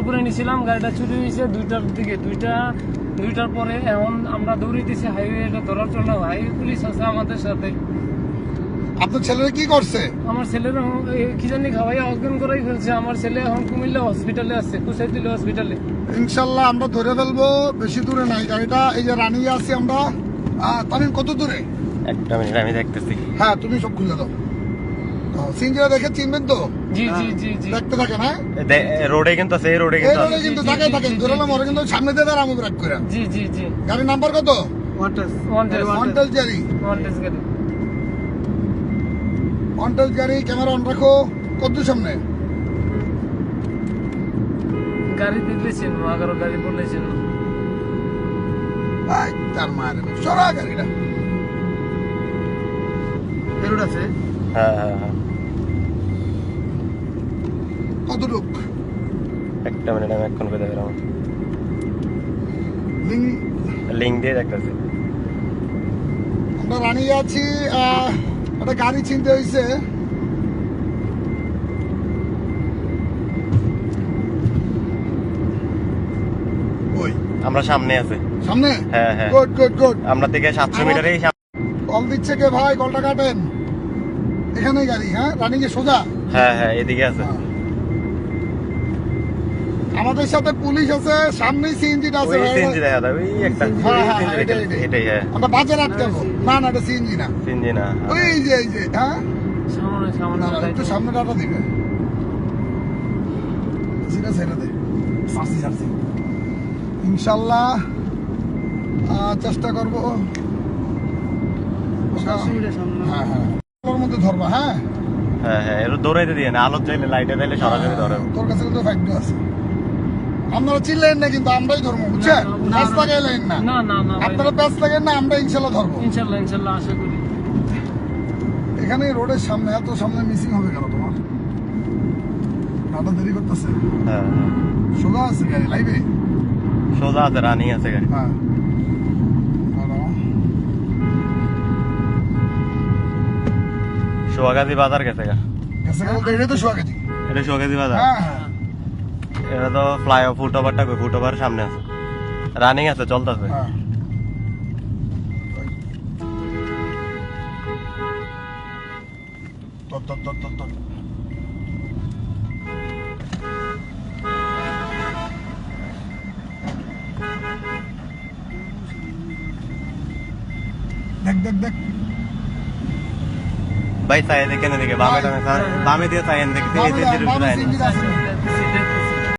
উপরে নিয়েছিলাম, গাড়িটা চুরি হয়েছে 2টার দিকে, 2টার পরে। এখন আমরা দৌড়িতেছি হাইওয়েটা ধরার জন্য। হাইওয়ে পুলিশ আছে আমাদের সাথে। আপনার ছেলেরা কি করছে? আমার ছেলের কি জানি খাওয়াই অজ্ঞান করাই ফেলছে। আমার ছেলে এখন কুমিল্লা হসপিটালে আছে, কুসাইতুল হসপিটালে। ইনশাল্লাহ আমরা ধরে ফেলবো, বেশি দূরে নাই গাড়িটা। এই যে রানিয়ে আছি আমরা। তামিম কত দূরে? একটা মিনিট আমি দেখতেছি। হ্যাঁ তুমি সব খুলে দাও। সিনজিরা দেখে চিনবেন তো? জি জি জি জি। দেখতে থাকেন। হ্যাঁ রোডে কিন্তু আছে, রোডে এই কিন্তু রোডে কিন্তু তাকাই থাকেন। ধরলাম ওরা কিন্তু সামনে দিয়ে দাঁড়া, আমি ব্রেক করে। জি জি জি। গাড়ির নাম্বার কত? ওয়ান্টেজ গাড়ি। ওয়ান্টেজ গাড়ি। ক্যামেরা অন রাখো। কত সামনে গাড়ি দেখলেছেন? আগারো গাড়ি বললেছেন। তার মায়ের সরা গাড়িটা বেরোড আছে। হ্যাঁ হ্যাঁ হ্যাঁ। কতটুক? একটা মিনিট আমি এখন করে দেখালাম। লিঙ্ক দিয়ে দেখতেছি। আমরা রানিয়ে আছি। একটা গাড়ি চিনতে হয়েছে। ওই আমরা সামনে আছে। সামনে? হ্যাঁ হ্যাঁ। Good good good. আমরা থেকে 700 মিটারেই কল দিচ্ছে কে ভাই? কলটা কাটেন। এখানেই গাড়ি। হ্যাঁ রানিং এ সোজা। হ্যাঁ হ্যাঁ এদিকে আছে। আমাদের সাথে পুলিশ আছে। সামনেই সিএনজিটা আছে। ওই সিএনজি দেখা দাও, ওই একটা এটাই। হ্যাঁ আমরা বাজার আটকাবো। না না এটা সিএনজি না। সিএনজি না। ওই যে এই যে হ্যাঁ সামনে একটু সামনে ডাটা দিবে। সেটা ছেড়ে দে। সার্সি ইনশাল্লাহ চেষ্টা করবো। হ্যাঁ হ্যাঁ ওর মধ্যে ধরবা। হ্যাঁ হ্যাঁ হ্যাঁ এটা দৌড়াইতে দিয়ে না, আলোর চাইলে লাইটে চাইলে সরাসরি ধরে। তোর কাছে কিন্তু ফ্যাক্ট আছে। আপনারা চিনলেন না কিন্তু আমরাই ধরবো, বুঝছেন? প্যাঁচ লাগাইলেন না। না না না আপনারা প্যাঁচ লাগাইন না, আমরা ইনশাল্লাহ ধরবো। ইনশাল্লাহ ইনশাল্লাহ আশা করি। এখানে রোডের সামনে এত সামনে মিসিং হবে কেন তোমার? গাড়িটা দেরি করতেছে। হ্যাঁ সোজা আছে গাড়ি লাইভে। সোজা আছে, রানিং আছে গাড়ি। হ্যাঁ সোয়াগাজী বাজার গেছে গা। এটা তো সোয়াগাজী। এটা সোয়াগাজী বাজার। হ্যাঁ হ্যাঁ এটা তো ফ্লাইওভার ফুটওভারটা কই? ফুটওভার সামনে আছে, রানিং আছে, চলতেছে। হ্যাঁ দেখ দেখ দেখ ভাই চাই দেখেন এদিকে, বামে দিয়ে চাই দেখে।